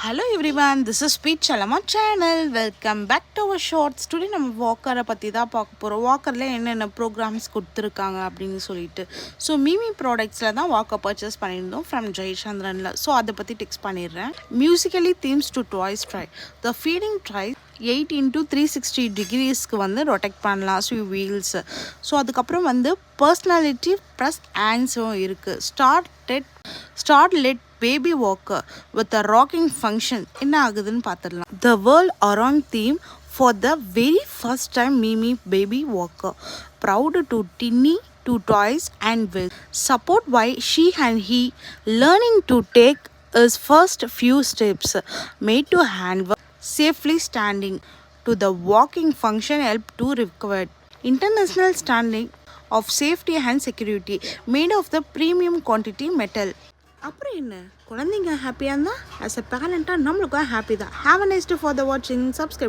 Hello everyone, this is Speech Chalama channel. Welcome back to our shorts. Today நம்ம வாக்கரை பற்றி தான் பார்க்க போகிறோம். வாக்கரில் என்னென்ன ப்ரோக்ராம்ஸ் கொடுத்துருக்காங்க அப்படின்னு சொல்லிட்டு. ஸோ மீமி ப்ராடக்ட்ஸில் தான் வாக்கர் பர்ச்சேஸ் பண்ணியிருந்தோம் ஃப்ரம் ஜெயச்சந்திரனில். ஸோ அதை பற்றி டெக்ஸ்ட் பண்ணிடுறேன். Musically themes to toys try the feeding try 8 into 360 டிகிரிஸ்க்கு வந்து ரொட்டேட் பண்ணலாம். So wheels. ஸோ அதுக்கப்புறம் வந்து பர்சனாலிட்டி ப்ளஸ் ஆன்ஸும் இருக்குது. Start let baby walker with a rocking function என்ன ஆகுதுன்னு பார்த்துடலாம். The world around theme for the very first time MeeMee baby walker proud to tiny to toys and will support why she and he learning to take his first few steps made to handle safely standing to the walking function help to recover international standing of safety and security made of the premium quantity metal. அப்புறம் என்ன, குழந்தைங்க ஹாப்பியாக இருந்தால் as a பேரண்ட்டாக நம்மளுக்கும் happy தான். Have a nice day for the வாட்சிங். Subscribe.